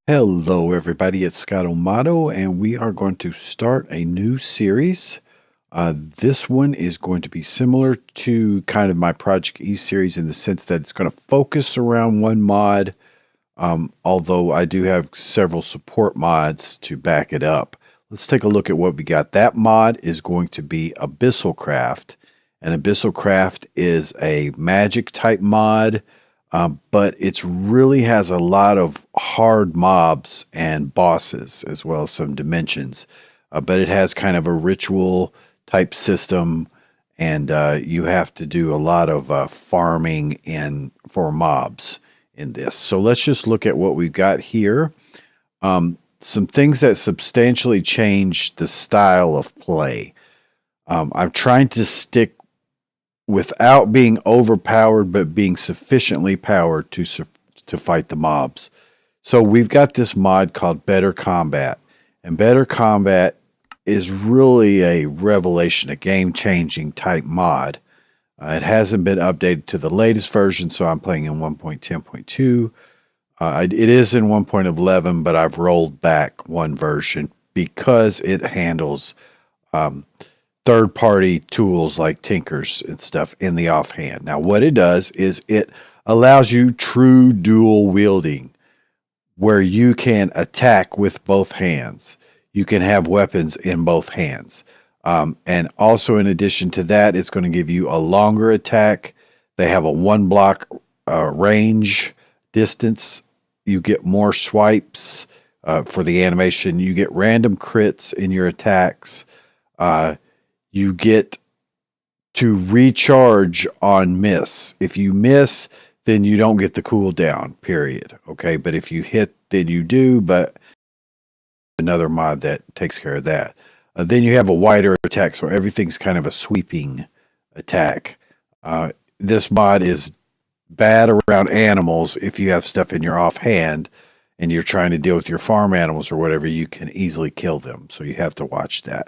Hello, everybody. It's Scott O'Mato, and we are going to start a new series. This one is going to be similar to kind of my Project E series in the sense that it's going to focus around one mod, although I do have several support mods to back it up. Let's take a look at what we got. That mod is going to be AbyssalCraft, and AbyssalCraft is a magic type mod. But it really has a lot of hard mobs and bosses, as well as some dimensions. But it has kind of a ritual type system, and you have to do a lot of farming for mobs in this. So let's just look at what we've got here. Some things that substantially change the style of play. I'm trying to stick without being overpowered, but being sufficiently powered to fight the mobs. So we've got this mod called Better Combat, and Better Combat is really a revelation, a game-changing type mod. It hasn't been updated to the latest version, so I'm playing in 1.10.2. It is in 1.11, but I've rolled back one version because it handles third-party tools like tinkers and stuff in the offhand. Now, what it does is it allows you true dual wielding, where you can attack with both hands. You can have weapons in both hands. And also, in addition to that, it's going to give you a longer attack. They have a 1-block range distance. You get more swipes for the animation. You get random crits in your attacks. You get to recharge on miss. If you miss, then you don't get the cooldown, period. Okay, but if you hit, then you do, but another mod that takes care of that. Then you have a wider attack, so everything's kind of a sweeping attack. This mod is bad around animals. If you have stuff in your offhand and you're trying to deal with your farm animals or whatever, you can easily kill them, so you have to watch that.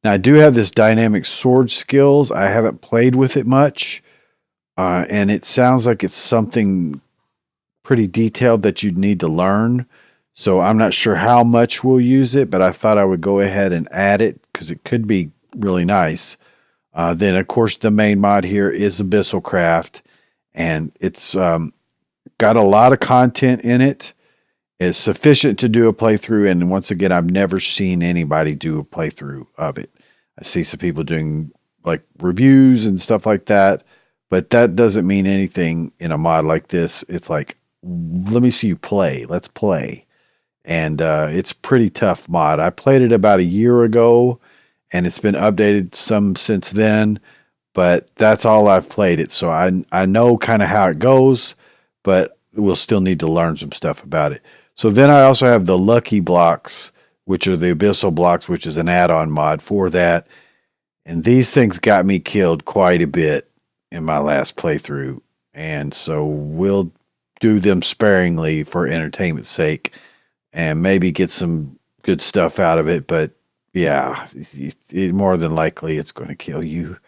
Now, I do have this dynamic sword skills. I haven't played with it much, and it sounds like it's something pretty detailed that you'd need to learn. So I'm not sure how much we'll use it, but I thought I would go ahead and add it because it could be really nice. Then, of course, the main mod here is AbyssalCraft, and it's got a lot of content in it. It's sufficient to do a playthrough, and once again, I've never seen anybody do a playthrough of it. I see some people doing like reviews and stuff like that, but that doesn't mean anything in a mod like this. It's like, let me see you play. Let's play. And it's pretty tough mod. I played it about a year ago, and it's been updated some since then, but that's all I've played it. So I know kind of how it goes, but we'll still need to learn some stuff about it. So then I also have the Lucky Blocks, which are the Abyssal Blocks, which is an add-on mod for that. And these things got me killed quite a bit in my last playthrough. And so we'll do them sparingly for entertainment's sake and maybe get some good stuff out of it. But yeah, more than likely it's going to kill you.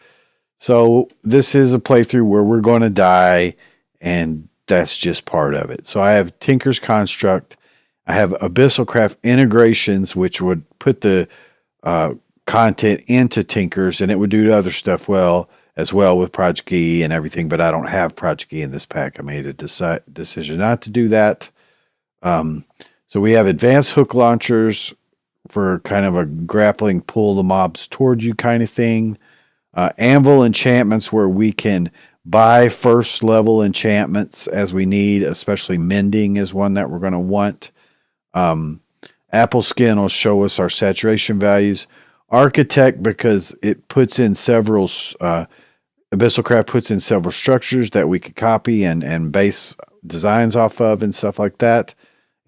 So this is a playthrough where we're going to die, and that's just part of it. So I have Tinker's Construct. I have AbyssalCraft integrations, which would put the content into Tinkers, and it would do other stuff as well with Project E and everything, but I don't have Project E in this pack. I made a decision not to do that. So we have advanced hook launchers for kind of a grappling, pull the mobs toward you kind of thing. Anvil Enchantments, where we can buy first level enchantments as we need, especially mending is one that we're going to want. Apple Skin will show us our saturation values. Architect, because it puts in several, AbyssalCraft puts in several structures that we could copy and base designs off of and stuff like that.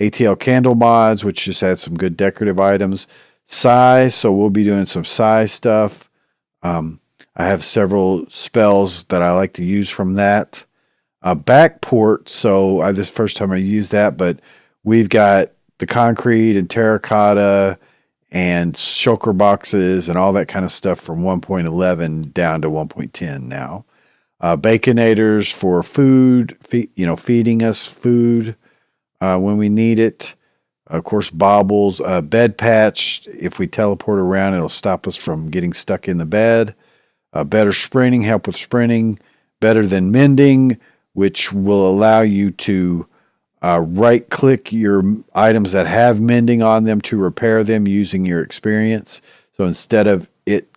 ATL Candle mods, which just adds some good decorative items. Psi, so we'll be doing some Psi stuff. I have several spells that I like to use from that. Backport, so this is the first time I used that, but we've got the concrete and terracotta and shulker boxes and all that kind of stuff from 1.11 down to 1.10 now. Baconators for food, feeding us food when we need it. Of course, baubles, bed patch. If we teleport around, it'll stop us from getting stuck in the bed. Better sprinting, help with sprinting. Better than mending, which will allow you to right-click your items that have mending on them to repair them using your experience. So instead of it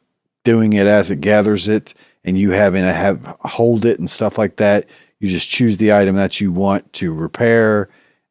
doing it as it gathers it and you having to hold it and stuff like that, you just choose the item that you want to repair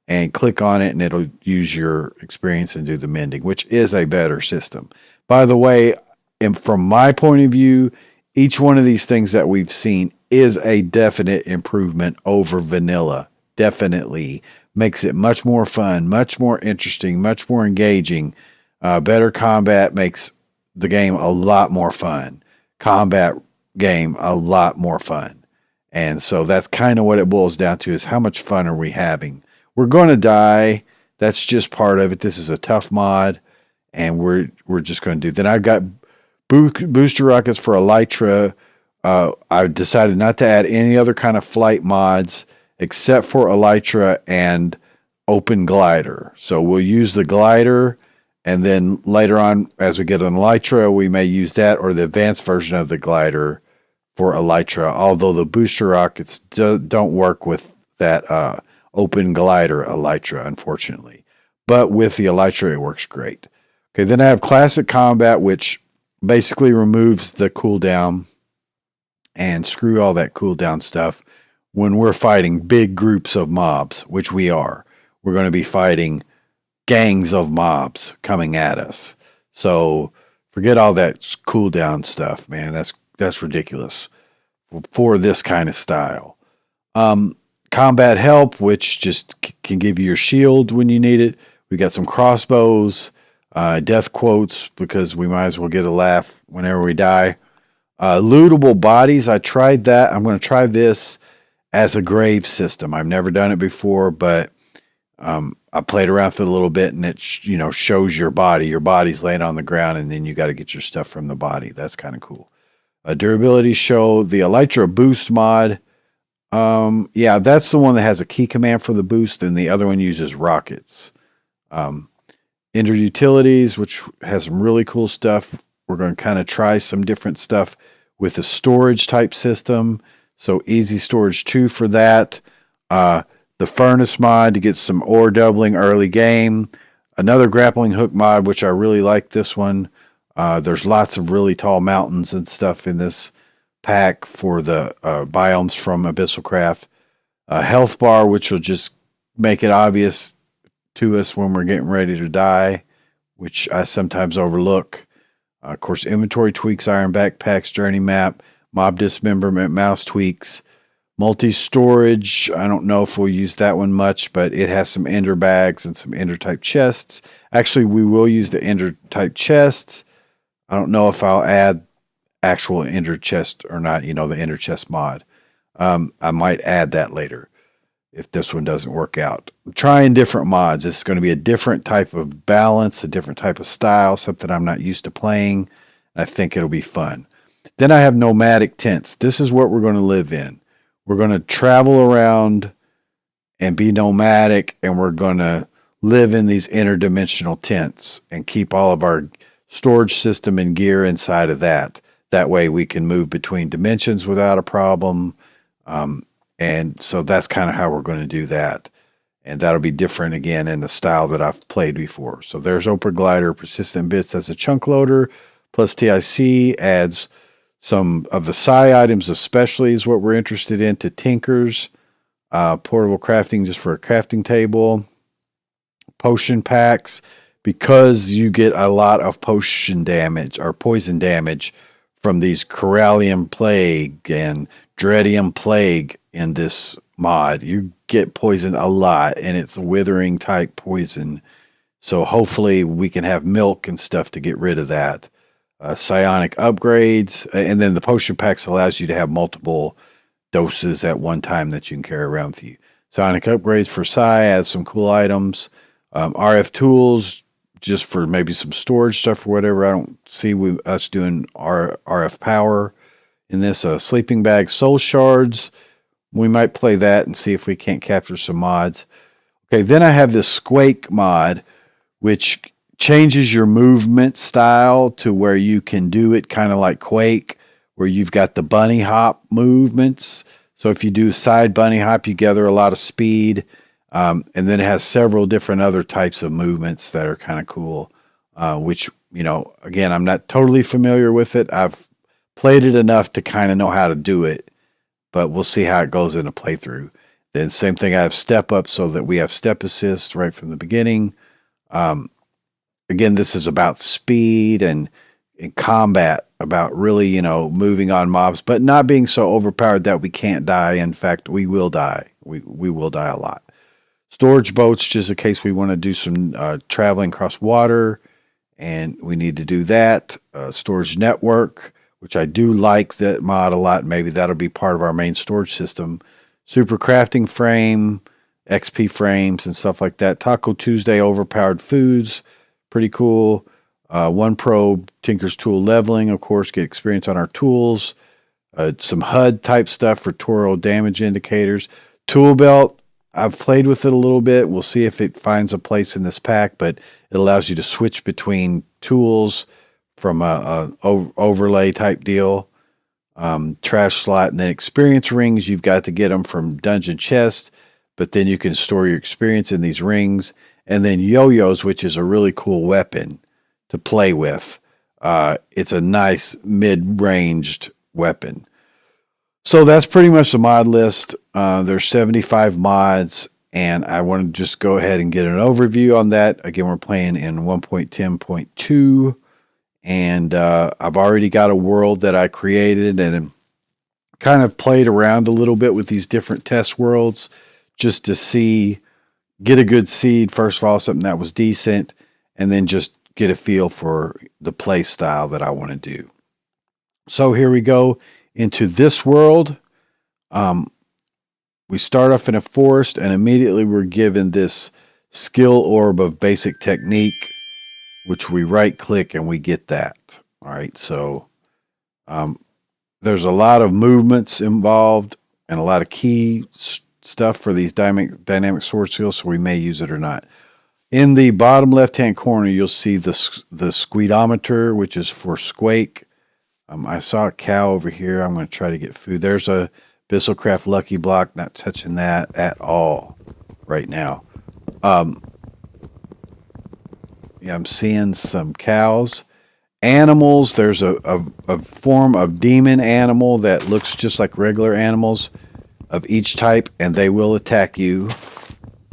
and click on it, and it'll use your experience and do the mending, which is a better system. By the way, and from my point of view, each one of these things that we've seen is a definite improvement over vanilla. Definitely makes it much more fun, much more interesting, much more engaging. Better combat makes the game a lot more fun. Combat game a lot more fun. And so that's kind of what it boils down to, is how much fun are we having? We're going to die. That's just part of it. This is a tough mod, and we're just going to do. Then I've got booster rockets for Elytra. I decided not to add any other kind of flight mods except for Elytra and Open Glider. So we'll use the glider, and then later on, as we get an Elytra, we may use that or the advanced version of the glider for Elytra. Although the booster rockets don't work with that Open Glider Elytra, unfortunately. But with the Elytra, it works great. Okay, then I have Classic Combat, which basically removes the cooldown, and screw all that cooldown stuff. When we're fighting big groups of mobs, which we are, we're going to be fighting gangs of mobs coming at us. So forget all that cooldown stuff, man. That's ridiculous for this kind of style. Combat help, which just can give you your shield when you need it. We got some crossbows, death quotes, because we might as well get a laugh whenever we die. Lootable bodies, I tried that. I'm going to try this as a grave system. I've never done it before, but I played around with it a little bit, and it shows your body. Your body's laying on the ground, and then you got to get your stuff from the body. That's kind of cool. Durability show, the Electro Boost Mod. Yeah, that's the one that has a key command for the boost, and the other one uses rockets. Ender Utilities, which has some really cool stuff. We're going to kind of try some different stuff with the storage type system. So Easy Storage 2 for that. The Furnace mod to get some ore doubling early game. Another grappling hook mod, which I really like this one. There's lots of really tall mountains and stuff in this pack for the biomes from AbyssalCraft. Health bar, which will just make it obvious to us when we're getting ready to die, which I sometimes overlook. Of course, inventory tweaks, iron backpacks, journey map, mob dismemberment, mouse tweaks, multi-storage. I don't know if we'll use that one much, but it has some ender bags and some ender type chests. Actually, we will use the ender type chests. I don't know if I'll add actual ender chest or not, the ender chest mod. I might add that later if this one doesn't work out. I'm trying different mods. It's going to be a different type of balance, a different type of style, something I'm not used to playing. I think it'll be fun. Then I have Nomadic Tents. This is what we're going to live in. We're going to travel around and be nomadic, and we're going to live in these interdimensional tents and keep all of our storage system and gear inside of that. That way we can move between dimensions without a problem. And so that's kind of how we're going to do that. And that'll be different again in the style that I've played before. So there's Open Glider, Persistent Bits as a chunk loader, plus TIC adds some of the Psi items, especially is what we're interested in, to Tinkers. Portable crafting just for a crafting table. Potion packs, because you get a lot of potion damage or poison damage from these Corallium Plague and Dreadium Plague in this mod. You get poisoned a lot, and it's a withering type poison. So hopefully we can have milk and stuff to get rid of that. Psionic Upgrades, and then the potion packs allows you to have multiple doses at one time that you can carry around with you. Psionic Upgrades for Psi adds some cool items. RF Tools, just for maybe some storage stuff or whatever. I don't see us doing RF power in this. Sleeping Bag Soul Shards. We might play that and see if we can't capture some mods. Okay, then I have this Quake mod, which changes your movement style to where you can do it kind of like Quake, where you've got the bunny hop movements. So if you do side bunny hop, you gather a lot of speed. And then it has several different other types of movements that are kind of cool, which, you know, again, I'm not totally familiar with it. I've played it enough to kind of know how to do it, but we'll see how it goes in a playthrough. Then same thing, I have step up so that we have step assist right from the beginning. Again, this is about speed and combat, about really, you know, moving on mobs, but not being so overpowered that we can't die. In fact, we will die. We will die a lot. Storage boats, just in case we want to do some traveling across water, and we need to do that. Storage network, which I do like that mod a lot. Maybe that'll be part of our main storage system. Super crafting frame, XP frames, and stuff like that. Taco Tuesday overpowered foods, pretty cool. One Pro Tinker's Tool leveling, of course, get experience on our tools. Some HUD type stuff for Toro damage indicators. Tool belt, I've played with it a little bit. We'll see if it finds a place in this pack, but it allows you to switch between tools from a overlay type deal. Trash slot, and then experience rings. You've got to get them from dungeon chests, but then you can store your experience in these rings. And then yo-yos, which is a really cool weapon to play with. It's a nice mid-ranged weapon. So that's pretty much the mod list. There's 75 mods, and I want to just go ahead and get an overview on that. Again, we're playing in 1.10.2, and I've already got a world that I created and kind of played around a little bit with these different test worlds just to get a good seed, first of all, something that was decent, and then just get a feel for the play style that I want to do. So here we go into this world. We start off in a forest, and immediately we're given this skill orb of basic technique, which we right click and we get that. All right. So there's a lot of movements involved and a lot of key stuff for these dynamic sword skills, so we may use it or not. In the bottom left-hand corner, you'll see the squeedometer, which is for Squake. I saw a cow over here. I'm going to try to get food. There's a AbyssalCraft lucky block. Not touching that at all right now. Yeah, I'm seeing some cows. Animals, there's a form of demon animal that looks just like regular animals of each type, and they will attack you.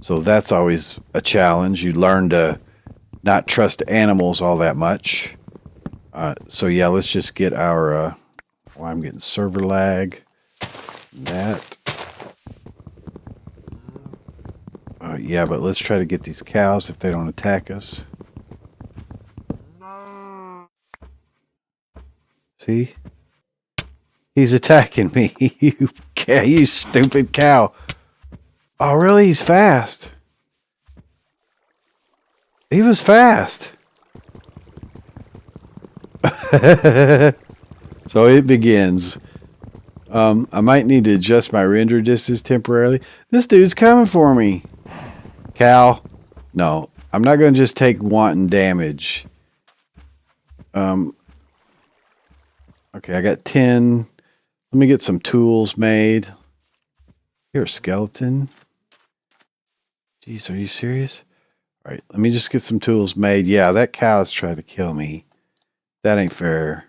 So that's always a challenge. You learn to not trust animals all that much. So yeah, let's just get our... I'm getting server lag. That. Yeah, but let's try to get these cows if they don't attack us. See? He's attacking me. You stupid cow. Oh, really? He's fast. He was fast. So it begins. I might need to adjust my render distance temporarily. This dude's coming for me. Cow. No, I'm not going to just take wanton damage. Okay, I got 10. Let me get some tools made. You're a skeleton. Jeez, are you serious? All right, let me just get some tools made. Yeah, that cow's trying to kill me. That ain't fair.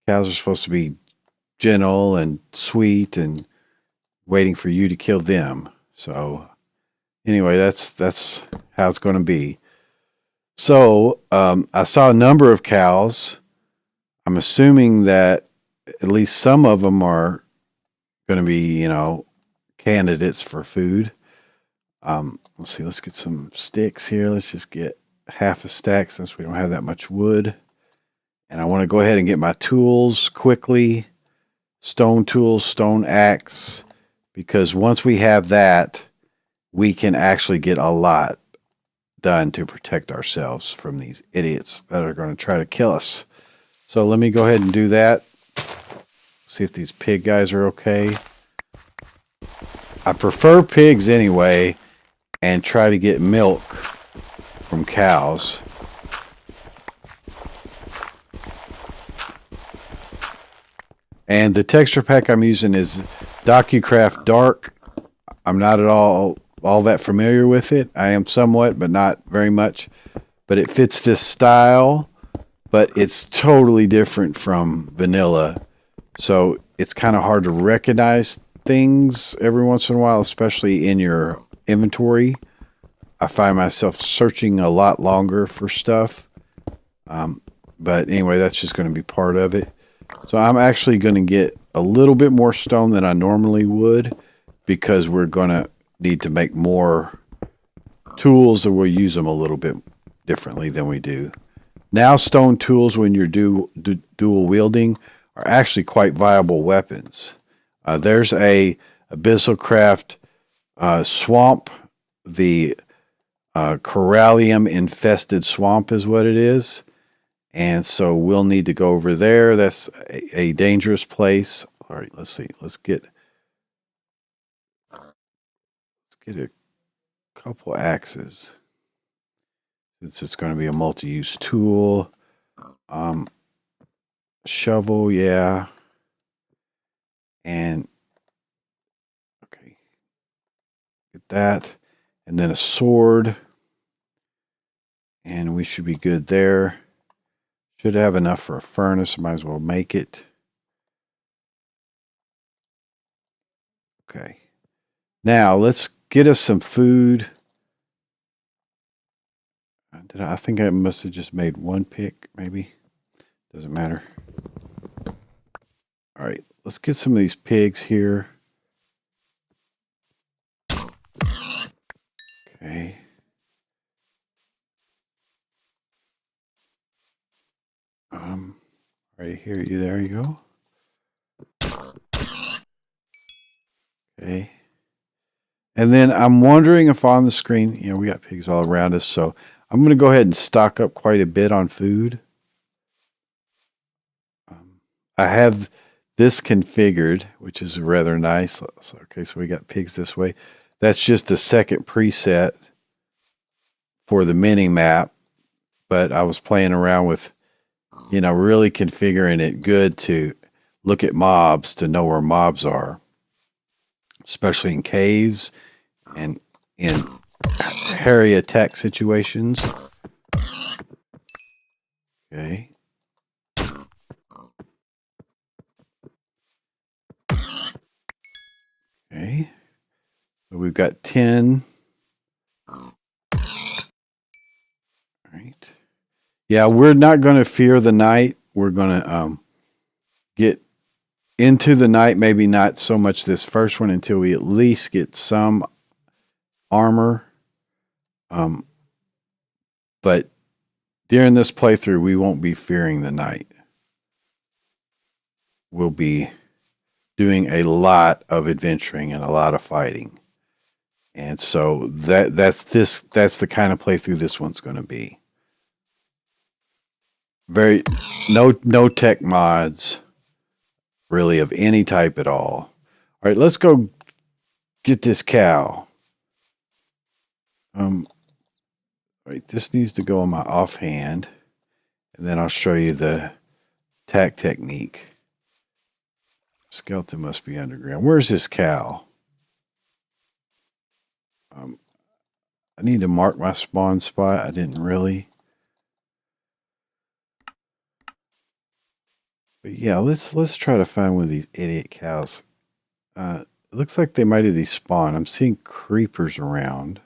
Cows are supposed to be gentle and sweet and waiting for you to kill them. So anyway, that's how it's going to be. So I saw a number of cows. I'm assuming that at least some of them are going to be, candidates for food. Let's see. Let's get some sticks here. Let's just get half a stack since we don't have that much wood. And I want to go ahead and get my tools quickly. Stone tools, stone axe. Because once we have that, we can actually get a lot done to protect ourselves from these idiots that are going to try to kill us. So let me go ahead and do that. See if these pig guys are okay. I prefer pigs anyway, and try to get milk from cows. And the texture pack I'm using is Dokucraft Dark. I'm not at all that familiar with it. I am somewhat, but not very much. But it fits this style, but it's totally different from vanilla. So it's kind of hard to recognize things every once in a while, especially in your inventory. I find myself searching a lot longer for stuff. But anyway, that's just going to be part of it. So I'm actually going to get a little bit more stone than I normally would, because we're going to need to make more tools, and we'll use them a little bit differently than we do. Now stone tools, when you're dual wielding, are actually quite viable weapons. There's a AbyssalCraft swamp. The Corallium infested swamp is what it is. And so we'll need to go over there. That's a dangerous place. All right, let's see. Let's get a couple axes. Since it's going to be a multi-use tool. Shovel, yeah. And okay. Get that. And then a sword. And we should be good there. Should have enough for a furnace. Might as well make it. Okay. Now let's get us some food. I think I must have just made one pick, maybe. Doesn't matter. All right, let's get some of these pigs here. Okay. Right here, there you go. Okay. And then I'm wondering if on the screen, we got pigs all around us, so I'm going to go ahead and stock up quite a bit on food. I have this configured, which is rather nice. So, okay, so we got pigs this way. That's just the second preset for the mini map, but I was playing around with, really configuring it good to look at mobs, to know where mobs are, especially in caves and in hairy attack situations. Okay. Okay. So we've got 10. All right. Yeah, we're not going to fear the night. We're going to get into the night, maybe not so much this first one, until we at least get some armor. But during this playthrough, we won't be fearing the night. We'll be doing a lot of adventuring and a lot of fighting. And so that's the kind of playthrough this one's going to be. No tech mods really of any type at all. All right, let's go get this cow. Right, this needs to go on my offhand, and then I'll show you the attack technique. Skeleton must be underground. Where's this cow? I need to mark my spawn spot. I didn't really. But yeah, let's try to find one of these idiot cows. It looks like they might have despawned. I'm seeing creepers around.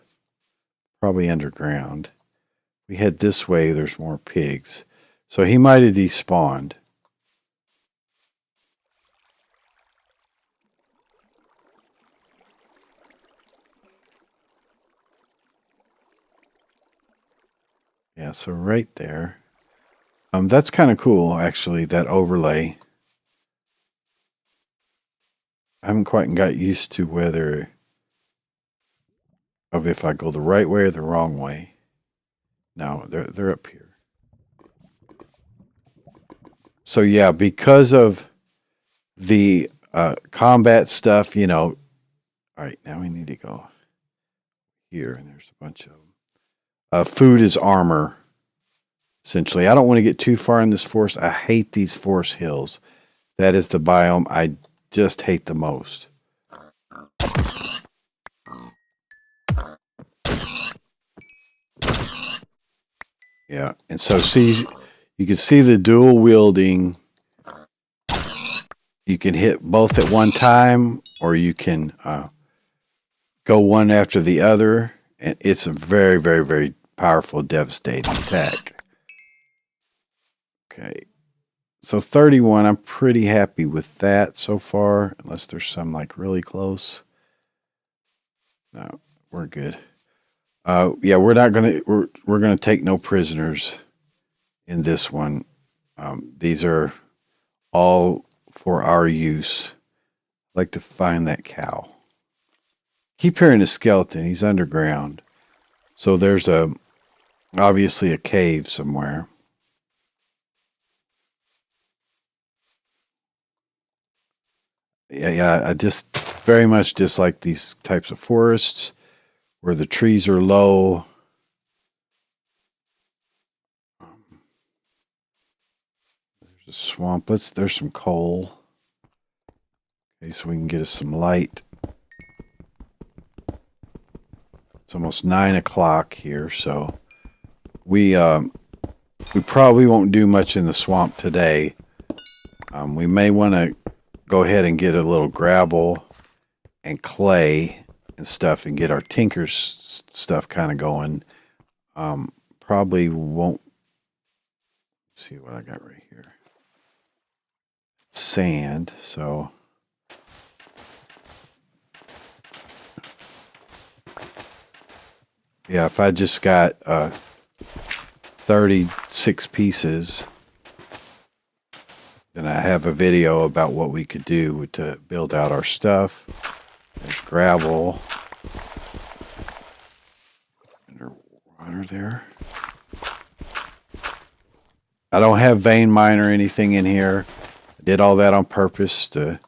Probably underground. We head this way, there's more pigs. So he might have despawned. Yeah, so right there. That's kind of cool, actually, that overlay. I haven't quite got used to whether if I go the right way or the wrong way. No, they're up here. So yeah, because of the combat stuff, all right, now we need to go here, and there's a bunch of them. food is armor. Essentially, I don't want to get too far in this forest. I hate these forest hills. That is the biome I just hate the most. Yeah, and so see, you can see the dual wielding. You can hit both at one time, or you can go one after the other, and it's a very, very, very powerful, devastating attack. Okay, so 31, I'm pretty happy with that so far, unless there's some like really close. No, we're good. Yeah, we're not gonna we're gonna take no prisoners in this one. These are all for our use. I'd like to find that cow. Keep hearing a skeleton. He's underground, so there's obviously a cave somewhere. Yeah, I just very much dislike these types of forests where the trees are low. There's a swamp. There's some coal. Okay, so we can get us some light. It's almost 9 o'clock here, so we probably won't do much in the swamp today. We may want to go ahead and get a little gravel and clay and stuff and get our tinker's stuff kind of going. Probably won't. Let's see what I got right here. Sand, so yeah, if I just got 36 pieces, then I have a video about what we could do to build out our stuff. There's gravel. Underwater there. I don't have vein mine or anything in here. I did all that on purpose to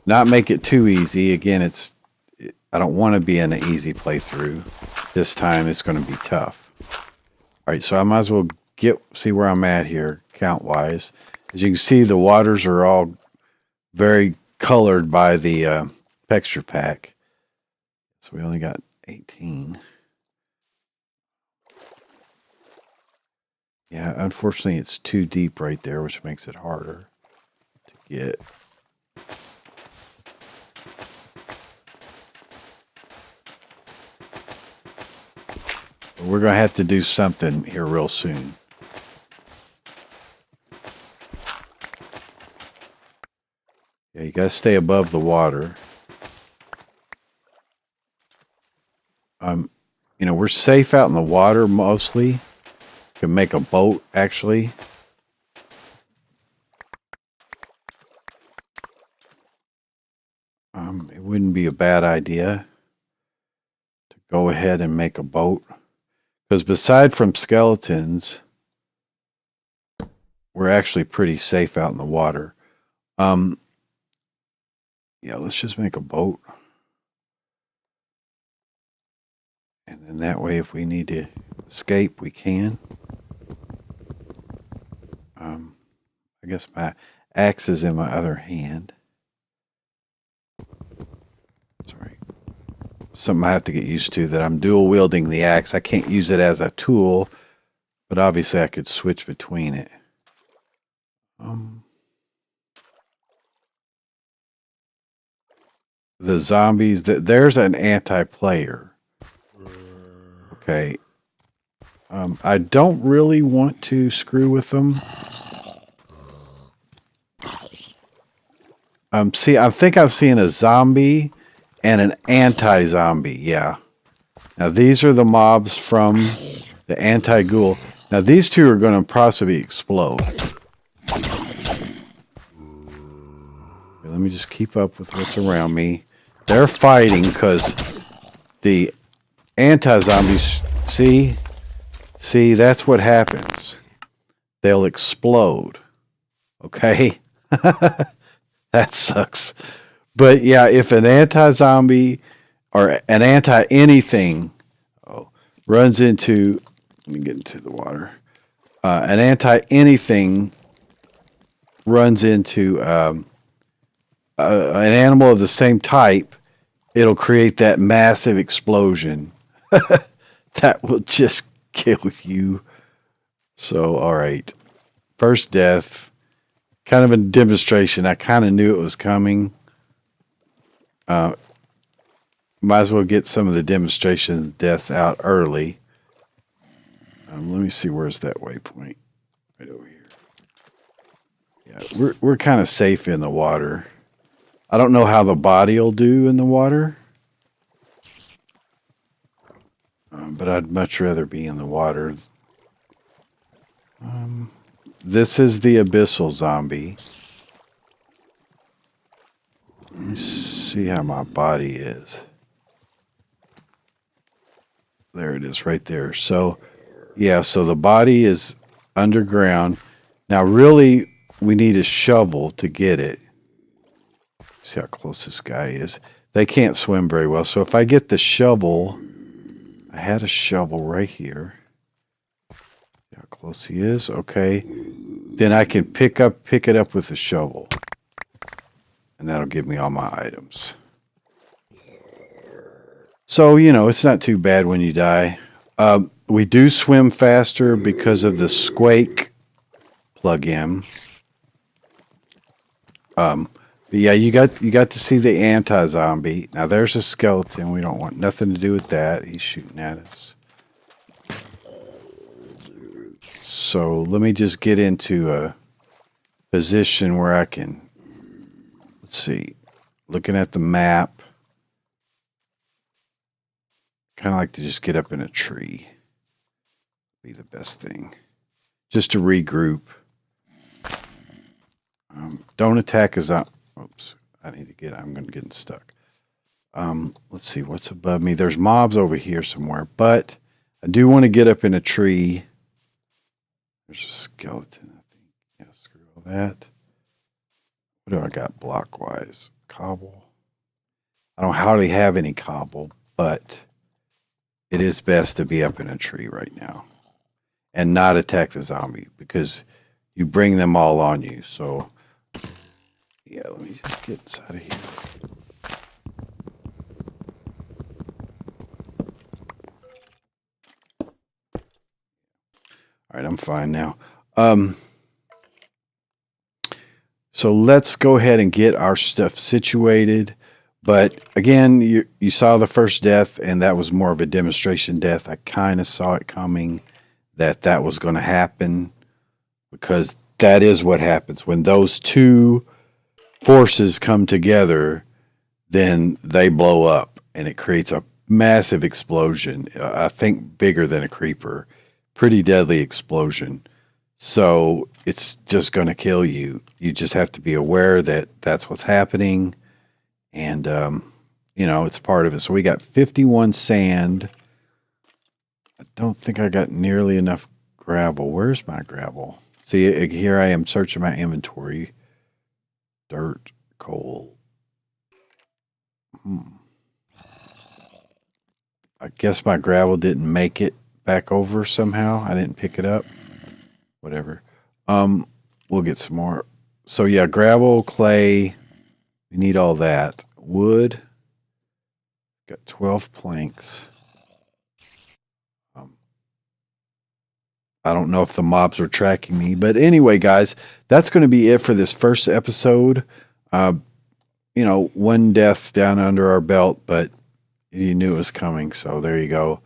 not make it too easy. Again, I don't want to be in an easy playthrough. This time it's going to be tough. All right, so I might as well see where I'm at here count-wise. As you can see, the waters are all very colored by the texture pack. So we only got 18. Yeah, unfortunately it's too deep right there, which makes it harder to get. But we're going to have to do something here real soon. Yeah, you got to stay above the water. You know, we're safe out in the water mostly. Can make a boat, actually. It wouldn't be a bad idea to go ahead and make a boat. Because beside from skeletons, we're actually pretty safe out in the water. Yeah, let's just make a boat. And then that way, if we need to escape, we can. I guess my axe is in my other hand. Sorry. Something I have to get used to, that I'm dual wielding the axe. I can't use it as a tool, but obviously I could switch between it. The zombies, there's an anti-player. Okay. I don't really want to screw with them. See, I think I've seen a zombie and an anti-zombie. Yeah. Now these are the mobs from the anti-ghoul. Now these two are going to possibly explode. Let me just keep up with what's around me. They're fighting because the anti-zombies, see, that's what happens. They'll explode. Okay? That sucks. But yeah, if an anti-zombie or an anti-anything, runs into, let me get into the water. An anti-anything runs into an animal of the same type, it'll create that massive explosion that will just kill you. So, all right. First death. Kind of a demonstration. I kind of knew it was coming. Might as well get some of the demonstration deaths out early. Let me see, where's that waypoint? Right over here. Yeah, we're kind of safe in the water. I don't know how the body will do in the water. But I'd much rather be in the water. This is the Abyssal Zombie. Let me see how my body is. There it is right there. So, yeah, so the body is underground. Now, really, we need a shovel to get it. See how close this guy is. They can't swim very well. So if I get the shovel, I had a shovel right here. See how close he is? Okay. Then I can pick it up with the shovel. And that'll give me all my items. So, you know, it's not too bad when you die. We do swim faster because of the Quake plugin. But yeah, you got to see the anti-zombie. Now there's a skeleton. We don't want nothing to do with that. He's shooting at us. So let me just get into a position where I can, let's see, looking at the map. Kind of like to just get up in a tree. Be the best thing. Just to regroup. Don't attack as I... Oops. I'm getting stuck. Let's see what's above me. There's mobs over here somewhere, but I do want to get up in a tree. There's a skeleton, I think. Yeah, screw all that. What do I got block-wise? Cobble. I don't hardly have any cobble, but it is best to be up in a tree right now and not attack the zombie because you bring them all on you. So, yeah, let me just get inside of here. All right, I'm fine now. So let's go ahead and get our stuff situated. But again, you saw the first death, and that was more of a demonstration death. I kind of saw it coming that was going to happen because that is what happens. When those two forces come together, then they blow up, and it creates a massive explosion. I think bigger than a creeper. Pretty deadly explosion. So it's just going to kill you. You just have to be aware that that's what's happening. And, you know, it's part of it. So we got 51 sand. I don't think I got nearly enough gravel. Where's my gravel? See, here I am searching my inventory. Dirt, coal. I guess my gravel didn't make it back over somehow. I didn't pick it up. Whatever. We'll get some more. So yeah, gravel, clay. We need all that. Wood. Got 12 planks. I don't know if the mobs are tracking me, but anyway, guys, that's going to be it for this first episode. You know, one death down under our belt, but you knew it was coming, so there you go.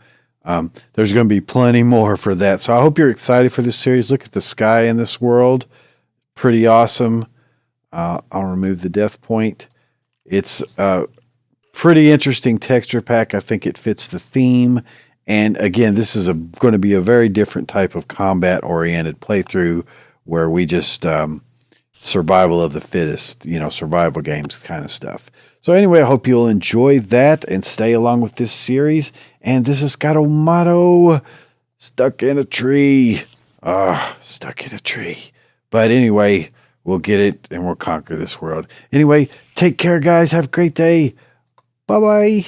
There's going to be plenty more for that. So I hope you're excited for this series. Look at the sky in this world. Pretty awesome. I'll remove the death point. It's a pretty interesting texture pack. I think it fits the theme. And again, this is going to be a very different type of combat-oriented playthrough where we just survival of the fittest, you know, survival games kind of stuff. So anyway, I hope you'll enjoy that and stay along with this series. And this has got a motto, stuck in a tree. Stuck in a tree. But anyway, we'll get it and we'll conquer this world. Anyway, take care, guys. Have a great day. Bye-bye.